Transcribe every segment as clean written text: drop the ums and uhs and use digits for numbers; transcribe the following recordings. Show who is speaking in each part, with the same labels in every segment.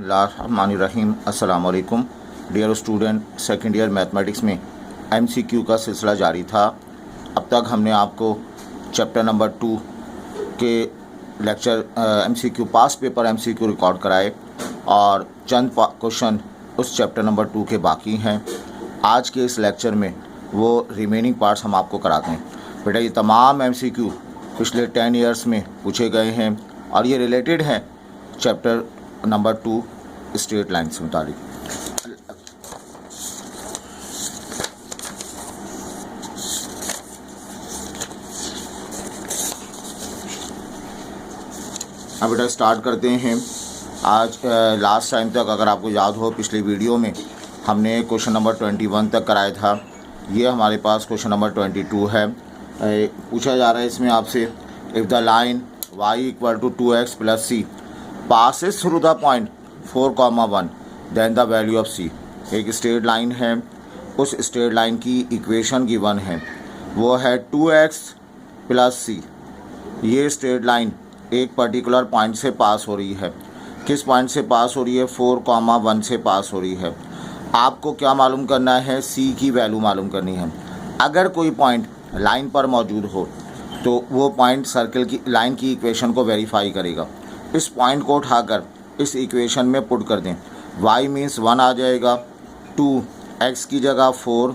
Speaker 1: बिस्मिल्लाहिर्रहमानिर्रहीम। अस्सलाम वालेकुम dear student. Second year mathematics में एमसीक्यू का सिलसिला जारी था। अब तक हमने आपको चैप्टर नंबर 2 के लेक्चर एमसीक्यू पास पेपर एमसीक्यू रिकॉर्ड कराए और चंद क्वेश्चन उस चैप्टर नंबर 2 के बाकी हैं। आज के इस लेक्चर में वो रिमेनिंग पार्ट्स हम आपको कराते हैं। बेटा ये तमाम एमसीक्यू पिछले 10 ईयर्स में पूछे गए हैं और ये रिलेटेड हैं चैप्टर नंबर 2 स्ट्रेट लाइन से मुताबिक। अब बेटा स्टार्ट करते हैं। आज लास्ट टाइम तक अगर आपको याद हो पिछले वीडियो में हमने क्वेश्चन नंबर 21 तक कराया था। ये हमारे पास क्वेश्चन नंबर 22 है। पूछा जा रहा है इसमें आपसे, if the line y equal to 2x plus C passes through the point 4,1 then the value of c। एक स्ट्रेट लाइन है, उस स्ट्रेट लाइन की इक्वेशन गिवन है, वो है 2x प्लस सी। ये स्ट्रेट लाइन एक पर्टिकुलर पॉइंट से पास हो रही है। किस पॉइंट से पास हो रही है? 4,1 से पास हो रही है। आपको क्या मालूम करना है? c की वैल्यू मालूम करनी है। अगर कोई पॉइंट लाइन पर मौजूद हो तो वो पॉइंट सर्कल की लाइन की इक्वेशन को वेरीफाई करेगा। इस पॉइंट को उठाकर इस इक्वेशन में पुट कर दें। y मीन्स 1 आ जाएगा, 2 x की जगह 4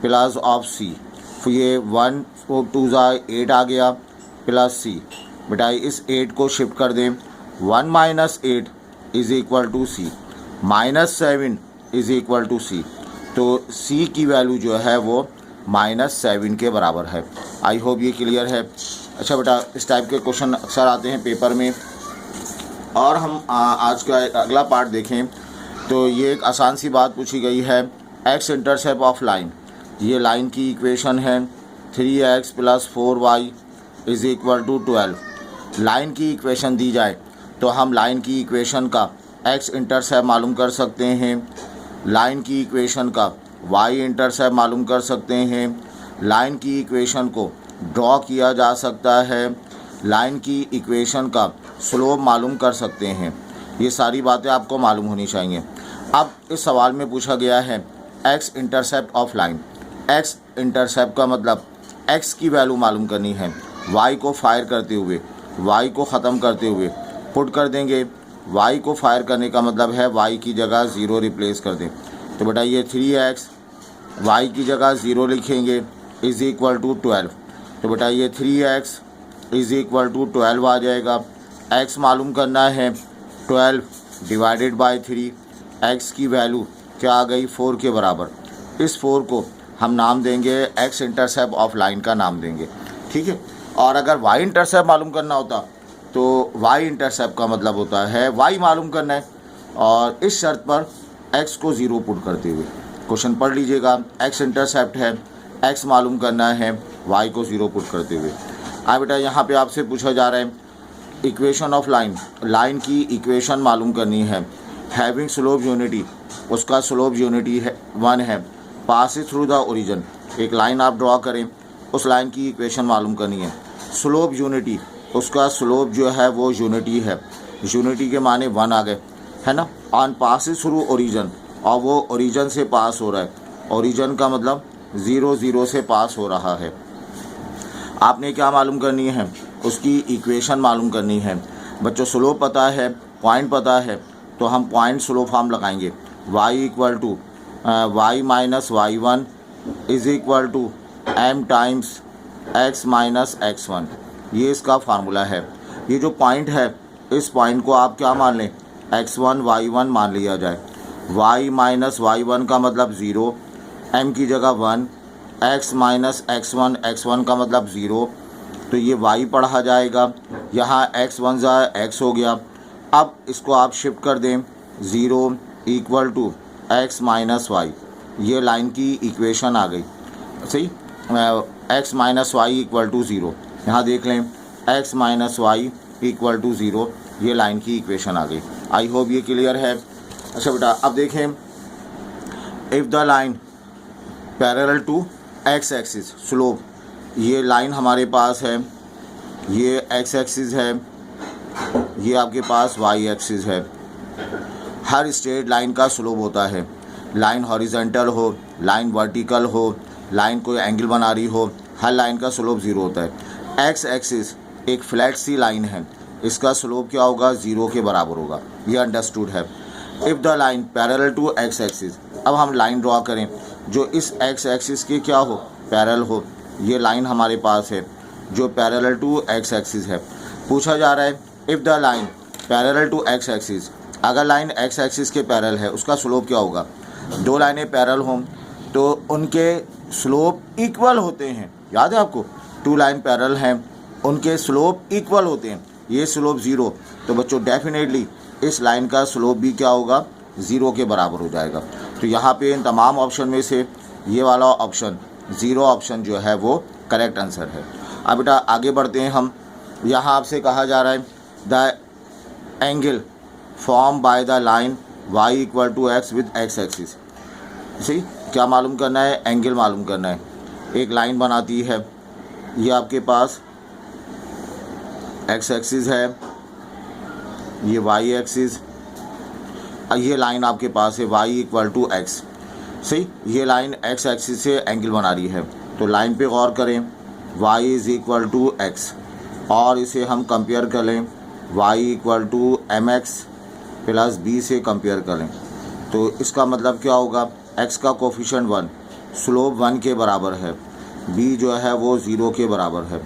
Speaker 1: प्लस ऑफ c, ये 1 2 8 आ गया प्लस c। बेटा इस 8 को शिफ्ट कर दें। 1 minus 8 is equal to c, minus 7 is equal to c। तो c की वैल्यू जो है वो -7 के बराबर है। आई होप ये क्लियर है। अच्छा बेटा, इस टाइप के क्वेश्चन अक्सर आते हैं पेपर में। और हम आज का अगला पार्ट देखें तो ये एक आसान सी बात पूछी गई है, एक्स इंटरसेप्ट ऑफ लाइन। ये लाइन की इक्वेशन है 3x plus 4y is equal to 12। Line की इक्वेशन दी जाए तो हम लाइन की इक्वेशन का एक्स इंटरसेप्ट मालूम कर सकते हैं, लाइन की इक्वेशन का वाई इंटरसेप्ट मालूम कर सकते हैं, लाइन की इक्वेशन को ड्रॉ किया जा सकता है, लाइन की इक्वेशन का स्लोप मालूम कर सकते हैं। ये सारी बातें आपको मालूम होनी चाहिए। अब इस सवाल में पूछा गया है X intercept of line. X intercept का मतलब एक्स की वैल्यू मालूम करनी है। वाई को फायर करते हुए, वाई को ख़त्म करते हुए पुट कर देंगे। वाई को फायर करने का मतलब है वाई की जगह 0 रिप्लेस कर दें। तो बेटा ये 3x वाई की जगह 0 लिखेंगे इज़ इक्वल टू 12। तो बेटा ये 3x इज़ इक्वल टू 12 आ जाएगा। x मालूम करना है, 12 डिवाइडेड बाय 3। x की वैल्यू क्या आ गई? 4 के बराबर। इस 4 को हम नाम देंगे x इंटरसेप्ट ऑफ लाइन का नाम देंगे, ठीक है। और अगर y इंटरसेप्ट मालूम करना होता तो y इंटरसेप्ट का मतलब होता है y मालूम करना है, और इस शर्त पर x को 0 पुट करते हुए। क्वेश्चन पढ़ लीजिएगा, x इंटरसेप्ट है, x मालूम करना है, y को 0 पुट करते हुए। बेटा यहाँ पे आपसे पूछा जा रहा है इक्वेशन ऑफ लाइन, लाइन की इक्वेशन मालूम करनी है। हैविंग स्लोप यूनिटी, उसका स्लोप यूनिटी है 1 है, पास थ्रू द ओरिजिन। एक लाइन आप ड्रॉ करें, उस लाइन की इक्वेशन मालूम करनी है। स्लोप यूनिटी, उसका स्लोप जो है वो यूनिटी है, यूनिटी के माने 1 आ गए, है ना। ऑन पास थ्रू ओरिजिन, और वो ओरिजिन से पास हो रहा है। ओरिजिन का मतलब 0 0 से पास हो रहा है। आपने क्या मालूम करनी है? उसकी इक्वेशन मालूम करनी है। बच्चों स्लोप पता है, पॉइंट पता है, तो हम पॉइंट स्लोप फॉर्म लगाएंगे। y equal to y minus y1 is equal to m times x minus x1। ये इसका फार्मूला है। ये जो पॉइंट है, इस पॉइंट को आप क्या मान लें? x1 y1 मान लिया जाए। y माइनस y1 का मतलब 0, m की जगह 1, x माइनस x1 का मतलब 0। तो ये y पढ़ा जाएगा, यहाँ x1 x हो गया। अब इसको आप शिफ्ट कर दें, 0 equal to x minus Y. ये लाइन की इक्वेशन आ गई, सही। x minus Y equal to 0, यहाँ देख लें x minus Y equal to 0, ये लाइन की इक्वेशन आ गई। आई होप ये क्लियर है। अच्छा बेटा, अब देखें, if the line parallel to x axis slope, ये लाइन हमारे पास है, ये x एक्सिस है, ये आपके पास y एक्सिस है। हर स्ट्रेट लाइन का स्लोप होता है, लाइन हॉरिजॉन्टल हो, लाइन वर्टिकल हो, लाइन कोई एंगल बना रही हो, हर लाइन का स्लोप 0 होता है। एक्स एक्सिस एक फ्लैट सी लाइन है, इसका स्लोप क्या होगा, 0 के बराबर होगा, ये अंडरस्टूड है। If the line parallel to X axis, अब हम लाइन ड्रॉ करें जो इस एक्स एक्सिस के क्या हो, पैरेलल हो। ये लाइन हमारे पास है जो पैरेलल टू एक्स एक्सिस है। पूछा जा रहा है if the line parallel to X axis, अगर लाइन एक्स एक्सिस के पैरेलल है उसका स्लोप क्या होगा। दो लाइनें पैरेलल हों तो उनके स्लोप इक्वल होते हैं, याद है आपको, 2 लाइन पैरेलल हैं उनके स्लोप इक्वल होते हैं, ये स्लोप 0, तो बच्चों डेफिनेटली इस लाइन का स्लोप भी क्या होगा, 0 के बराबर हो जाएगा। तो यहाँ पे इन तमाम ऑप्शन में से ये वाला ऑप्शन 0 ऑप्शन जो है वो करेक्ट आंसर है। अब बेटा आगे बढ़ते हैं हम। यहाँ आपसे कहा जा रहा है the angle form by the line y equal to X with X axis. सही, क्या मालूम करना है, एंगल मालूम करना है। एक लाइन बनाती है, ये आपके पास एक्स एक्सिस है, ये वाई एक्सिस, ये लाइन आपके पास है वाई इक्वल टू एक्स। सही, ये लाइन एक्स एक्सिस से एंगल बना रही है, तो लाइन पे गौर करें, Y is equal to X, और इसे हम कंपेयर कर लें Y equal to M X plus B से कंपेयर कर लें, तो इसका मतलब क्या होगा, एक्स का कोफिशिएंट 1, स्लोप 1 के बराबर है, बी जो है वो 0 के बराबर है।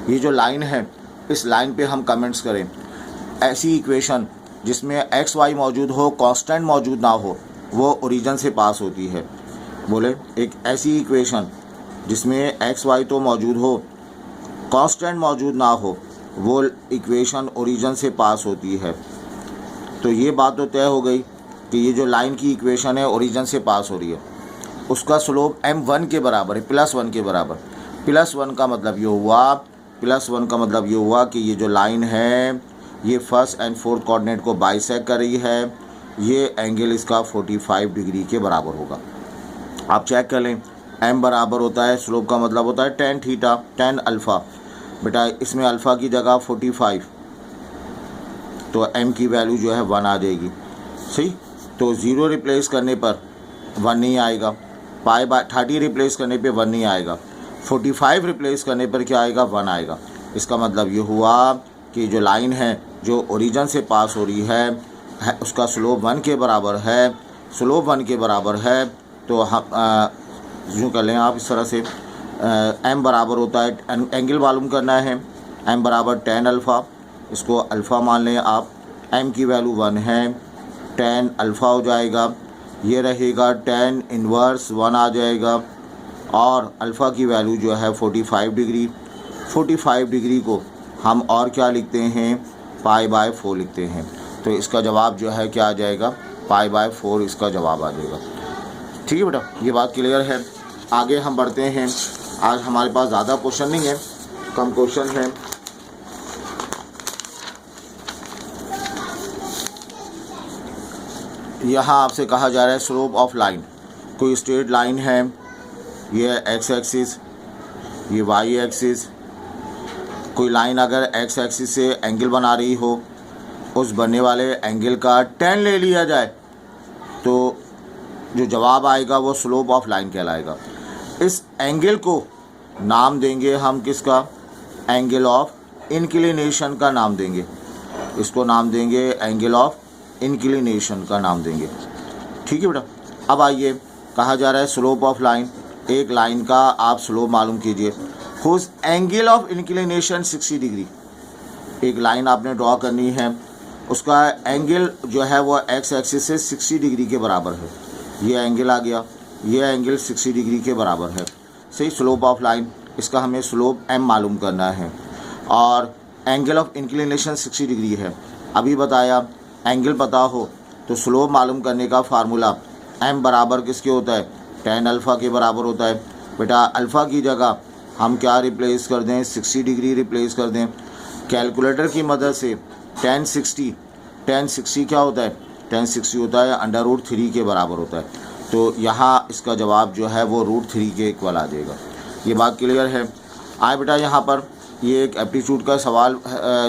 Speaker 1: ये जो लाइन है, इस लाइन पे हम कमेंट्स करें, ऐसी इक्वेशन जिसमें एक्स वाई मौजूद हो, कांस्टेंट मौजूद ना हो, वो ओरिजिन से पास होती है। बोले एक ऐसी इक्वेशन जिसमें एक्स वाई तो मौजूद हो, कांस्टेंट मौजूद ना हो, वो इक्वेशन ओरिजिन से पास होती है। तो ये बात तो तय हो गई कि ये जो लाइन की इक्वेशन है ओरिजिन से पास हो रही है, उसका स्लोप m1 के बराबर है, +1 के बराबर। +1 का मतलब ये हुआ, +1 का मतलब ये हुआ कि ये जो लाइन है ये फर्स्ट एंड फोर्थ कोऑर्डिनेट को बाइसेक्ट कर रही है, ये एंगल इसका 45 डिग्री के बराबर होगा। आप चेक कर लें, m बराबर होता है, स्लोप का मतलब होता है tan थीटा, tan अल्फ़ा। बेटा इसमें अल्फ़ा की जगह 45, तो m की वैल्यू जो है 1 आ जाएगी। सही, तो 0 रिप्लेस करने पर 1 नहीं आएगा, π/30 रिप्लेस करने पे 1 नहीं आएगा, 45 रिप्लेस करने पर क्या आएगा, 1 आएगा। इसका मतलब ये हुआ कि जो लाइन है जो ओरिजिन से पास हो रही है उसका स्लोप 1 के बराबर है, स्लोप 1 के बराबर है। तो हम यूँ कर लें आप इस तरह से, m बराबर होता है, एंगल मालूम करना है, m बराबर tan अल्फ़ा, इसको अल्फ़ा मान लें आप, m की वैल्यू 1 है, tan अल्फ़ा हो जाएगा, ये रहेगा tan इन्वर्स 1 आ जाएगा, और अल्फ़ा की वैल्यू जो है 45 डिग्री। 45 डिग्री को हम और क्या लिखते हैं, π/4 लिखते हैं। तो इसका जवाब जो है क्या आ जाएगा, π/4 इसका जवाब आ जाएगा। ठीक है बेटा, ये बात क्लियर है। आगे हम बढ़ते हैं। आज हमारे पास ज़्यादा क्वेश्चन नहीं है, कम क्वेश्चन है। यहाँ आपसे कहा जा रहा है स्लोप ऑफ लाइन, कोई स्ट्रेट लाइन है, ये एक्स एक्सिस, ये वाई एक्सिस। कोई लाइन अगर एक्स एक्सिस से एंगल बना रही हो, उस बनने वाले एंगल का tan ले लिया जाए, तो जो जवाब आएगा वो स्लोप ऑफ लाइन कहलाएगा। इस एंगल को नाम देंगे हम किसका, एंगल ऑफ इंक्लिनेशन का नाम देंगे, इसको नाम देंगे एंगल ऑफ इंक्लिनेशन का नाम देंगे। ठीक है बेटा। अब आइए, कहा जा रहा है स्लोप ऑफ लाइन, एक लाइन का आप स्लोप मालूम कीजिए, whose angle of inclination 60 degree. एक लाइन आपने ड्रॉ करनी है, उसका एंगल जो है वो एक्स एक्सिस से 60 डिग्री के बराबर है। ये एंगल आ गया, ये एंगल 60 डिग्री के बराबर है। सही, स्लोप ऑफ लाइन, इसका हमें स्लोप m मालूम करना है, और एंगल ऑफ इंक्लिनेशन 60 डिग्री है। अभी बताया, एंगल पता हो तो स्लोप मालूम करने का फार्मूला m बराबर किसके होता है, tan अल्फ़ा के बराबर होता है। बेटा अल्फ़ा की जगह हम क्या रिप्लेस कर दें, 60 डिग्री रिप्लेस कर दें। कैलकुलेटर की मदद से tan 60 क्या होता है, tan 60 होता है √3 के बराबर होता है। तो यहाँ इसका जवाब जो है वो √3 के इक्वल आ जाएगा। ये बात क्लियर है। आए बेटा, यहाँ पर ये एक एप्टीट्यूड का सवाल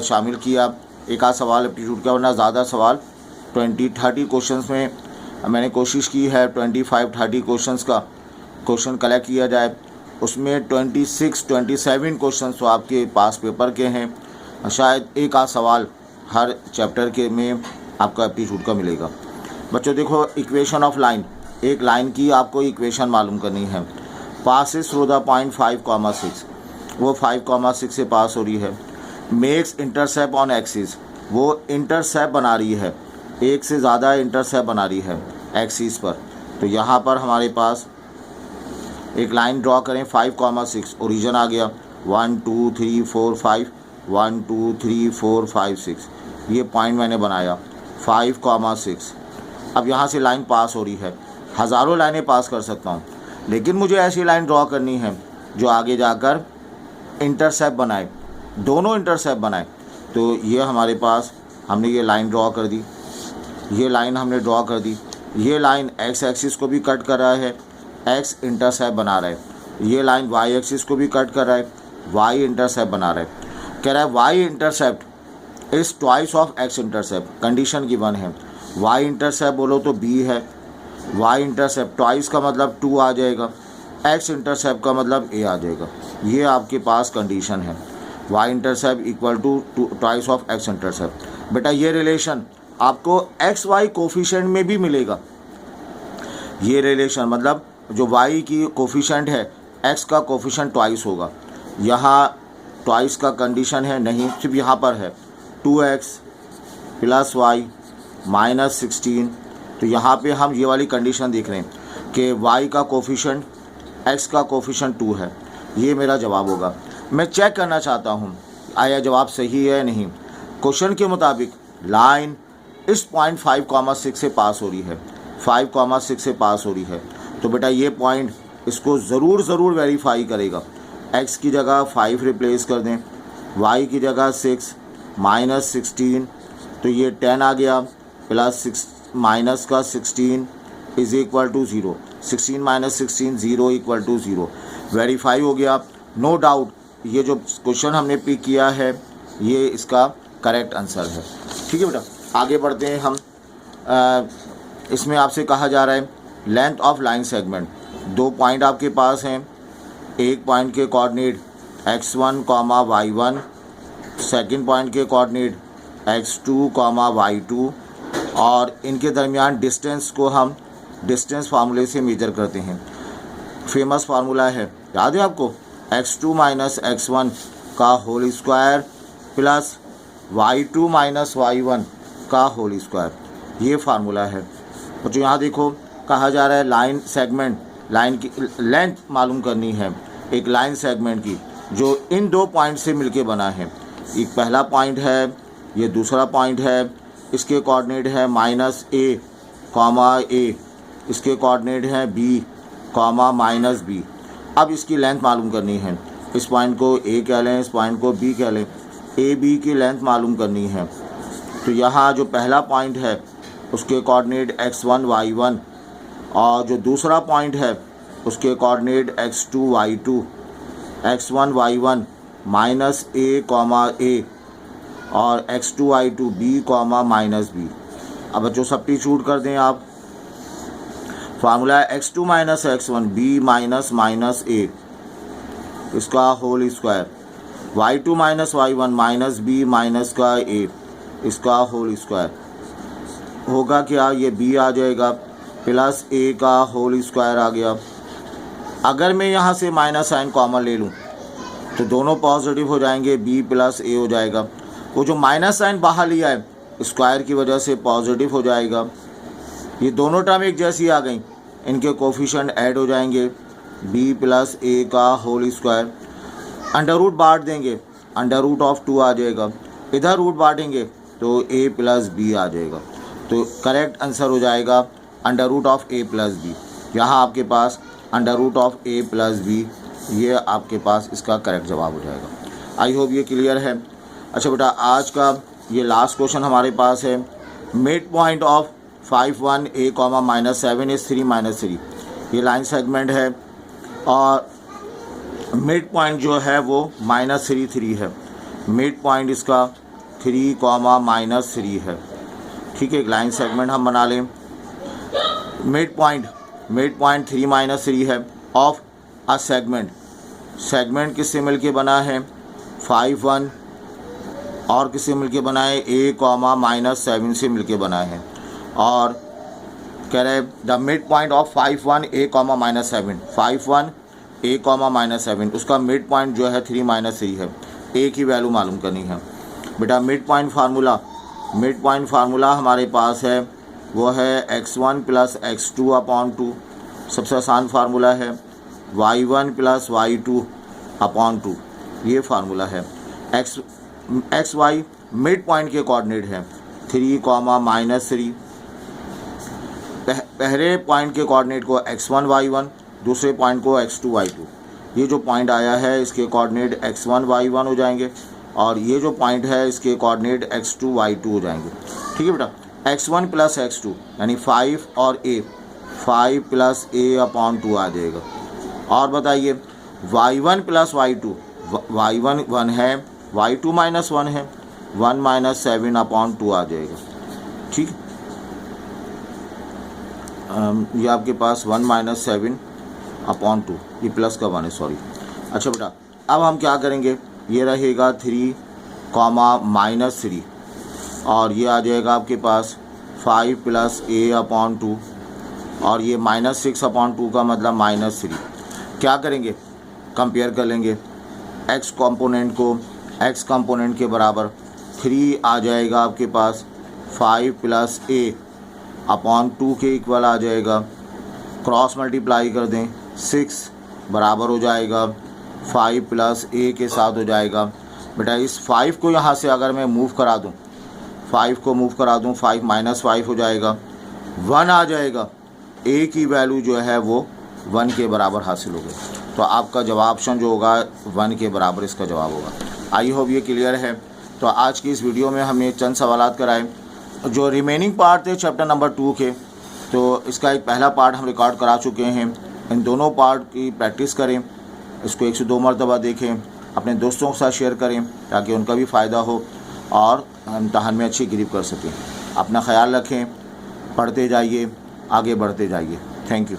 Speaker 1: शामिल किया, एक आध सवाल एप्टीट्यूड का, वरना ज़्यादा सवाल 30 क्वेश्चंस में मैंने कोशिश की है 25-30 क्वेश्चंस का क्वेश्चन कलेक्ट किया जाए। उसमें 26-27 क्वेश्चंस तो आपके पास पेपर के हैं। शायद एक आध सवाल हर चैप्टर के में आपका एप्टीट्यूड का मिलेगा। बच्चों देखो, इक्वेशन ऑफ लाइन, एक लाइन की आपको इक्वेशन मालूम करनी है। पासिस थ्रू द पॉइंट 5,6, वो 5,6 से पास हो रही है। मेक्स इंटरसेप्ट ऑन एक्सिस, वो इंटरसेप्ट बना रही है, एक से ज़्यादा इंटरसेप्ट बना रही है एक्सिस पर। तो यहाँ पर हमारे पास एक लाइन ड्रॉ करें 5,6, ओरिजिन आ गया 1 2 3 4 5, 1 2 3 4 5 6, ये पॉइंट मैंने बनाया 5,6। अब यहाँ से लाइन पास हो रही है, हज़ारों लाइनें पास कर सकता हूँ, लेकिन मुझे ऐसी लाइन ड्रॉ करनी है जो आगे जाकर इंटरसेप्ट बनाए, दोनों इंटरसेप्ट बनाए। तो ये हमारे पास हमने ये लाइन ड्रॉ कर दी, ये लाइन हमने ड्रॉ कर दी। ये लाइन एक्स एक्सिस को भी कट कर रहा है, एक्स इंटरसेप्ट बना रहा है। ये लाइन वाई एक्सिस को भी कट कर रहा है, वाई इंटरसेप्ट बना रहा है। कह रहा है Y intercept is twice of X intercept, condition given है। वाई इंटरसेप्ट बोलो तो बी है, वाई इंटरसेप्ट ट्वाइस का मतलब 2 आ जाएगा, एक्स इंटरसेप्ट का मतलब ए आ जाएगा। ये आपके पास कंडीशन है, Y intercept equal to twice of X intercept. बेटा ये रिलेशन आपको एक्स वाई कोफिशिएंट में भी मिलेगा। ये रिलेशन मतलब जो वाई की कोफिशिएंट है, एक्स का कोफिशिएंट ट्वाइस होगा। यहाँ ट्वाइस का कंडीशन है नहीं, सिर्फ यहाँ पर है 2x प्लस वाई माइनस 16। तो यहाँ पे हम ये वाली कंडीशन देख रहे हैं कि y का कोफिशिएंट x का कोफिशिएंट 2 है। ये मेरा जवाब होगा। मैं चेक करना चाहता हूँ आया जवाब सही है या नहीं। क्वेश्चन के मुताबिक लाइन इस पॉइंट 5,6 से पास हो रही है, 5,6 से पास हो रही है। तो बेटा ये पॉइंट इसको ज़रूर वेरीफाई करेगा। x की जगह 5 रिप्लेस कर दें, y की जगह 6 माइनस 16, तो ये 10 आ गया, प्लस 6 माइनस का 16 is equal to 0, 16 minus 16 0 equal to 0। Verify हो गया। नो डाउट ये जो क्वेश्चन हमने पिक किया है ये इसका करेक्ट आंसर है। ठीक है बेटा, आगे बढ़ते हैं हम। इसमें आपसे कहा जा रहा है length of line segment. 2 point आपके पास हैं, एक पॉइंट के coordinate x1, y1, second point के कोऑर्डिनेट x2, y2, और इनके दरमियान डिस्टेंस को हम डिस्टेंस फार्मूले से मेजर करते हैं। फेमस फार्मूला है, याद है आपको, x2 माइनस x1 का whole square plus y2 minus y1 का होल स्क्वायर, ये फार्मूला है। तो जो यहाँ देखो कहा जा रहा है लाइन सेगमेंट, लाइन की लेंथ मालूम करनी है एक लाइन सेगमेंट की जो इन 2 पॉइंट से मिलके बना है। एक पहला पॉइंट है, ये दूसरा पॉइंट है, इसके कोऑर्डिनेट है माइनस a, a, इसके कोऑर्डिनेट है b, माइनस b। अब इसकी लेंथ मालूम करनी है। इस पॉइंट को a कह लें, इस पॉइंट को b कह लें, a b की लेंथ मालूम करनी है। तो यहाँ जो पहला पॉइंट है उसके कोऑर्डिनेट x1 y1, और जो दूसरा पॉइंट है उसके coordinate x2 y2, x1 y1 minus a, और x2 y2 b, minus b। अब बच्चों सब्स्टिट्यूट कर दें आप। फार्मूला है x2 minus x1 b minus a, इसका whole square, y2 minus y1 minus b माइनस का a, इसका होल स्क्वायर होगा क्या, ये b आ जाएगा, प्लस a का होल स्क्वायर आ गया। अगर मैं यहाँ से माइनस साइन कॉमन ले लूँ तो दोनों पॉजिटिव हो जाएंगे, b प्लस a हो जाएगा। वो जो माइनस साइन बाहर लिया है स्क्वायर की वजह से पॉजिटिव हो जाएगा। ये दोनों टर्म एक जैसी आ गई, इनके कोफिशिएंट ऐड हो जाएंगे, b प्लस a का होल स्क्वायर। अंडर रूट बांट देंगे, अंडर रूट ऑफ 2 आ जाएगा, इधर रूट बांटेंगे तो a प्लस b आ जाएगा। तो करेक्ट आंसर हो जाएगा under root of a plus b। यहाँ आपके पास under root of a plus b, ये आपके पास इसका करेक्ट जवाब हो जाएगा। आई होप ये क्लियर है। अच्छा बेटा, आज का ये लास्ट क्वेश्चन हमारे पास है। Mid point of 5 1 a, minus 7 is 3 minus 3। ये लाइन सेगमेंट है और मिड पॉइंट जो है वो माइनस 3 3 है। मिड पॉइंट इसका 3, माइनस 3 है। ठीक है, एक लाइन सेगमेंट हम बना लें। मिड पॉइंट 3 माइनस 3 है ऑफ अ सेगमेंट किससे मिलके बना है 5 1 और किससे मिलके बना है a, -7 से मिलके बना है। और कह रहे the mid point of 5 1 a, -7 5 1 a, -7 उसका मिड पॉइंट जो है 3 माइनस 3 है। a की वैल्यू मालूम करनी है बेटा। मिड पॉइंट फार्मूला हमारे पास है वो है x1 + x2/2। सबसे आसान फार्मूला है y1 + y2/2, ये फार्मूला है। एक्स वाई मिड पॉइंट के कोऑर्डिनेट है 3, -3। पहले पॉइंट के कोऑर्डिनेट को x1 y1, दूसरे पॉइंट को x2 y2। ये जो पॉइंट आया है इसके कोऑर्डिनेट x1 y1 हो जाएंगे और ये जो पॉइंट है इसके कोऑर्डिनेट x2 y2 हो जाएंगे। ठीक है बेटा। x1 + x2 यानी 5 और a, 5 + a/2 आ जाएगा। और बताइए y1 + y2, y1 1 है, y2 -1 है, 1 - 7/2 आ जाएगा। ठीक, ये आपके पास 1 - 7/2, ये प्लस का 1 है, सॉरी। अच्छा बेटा, अब हम क्या करेंगे, ये रहेगा 3, -3 और ये आ जाएगा आपके पास 5 + a/2 और ये -6/2 का मतलब -3। क्या करेंगे, कंपेयर कर लेंगे x कंपोनेंट को x कंपोनेंट के बराबर 3 आ जाएगा आपके पास, 5 + a/2 के इक्वल आ जाएगा। क्रॉस मल्टीप्लाई कर दें, 6 बराबर हो जाएगा 5 + a के साथ हो जाएगा। बेटा इस 5 को यहाँ से अगर मैं मूव करा दूँ, 5 को मूव करा दूँ, 5 - 5 हो जाएगा, 1 आ जाएगा। a की वैल्यू जो है वो 1 के बराबर हासिल हो गई। तो आपका जवाब ऑप्शन जो होगा 1 के बराबर इसका जवाब होगा। आई होप ये क्लियर है। तो आज की इस वीडियो में हमने चंद सवालात कराए। जो रिमेनिंग पार्ट थे चैप्टर नंबर 2 के, तो इसका एक पहला पार्ट हम रिकॉर्ड करा चुके हैं। इन दोनों पार्ट की प्रैक्टिस करें, इसको 1 से 2 मरतबा देखें, अपने दोस्तों के साथ शेयर करें ताकि उनका भी फ़ायदा हो और इम्तहान में अच्छी गिरफ्त कर सकें। अपना ख्याल रखें, पढ़ते जाइए, आगे बढ़ते जाइए। Thank you.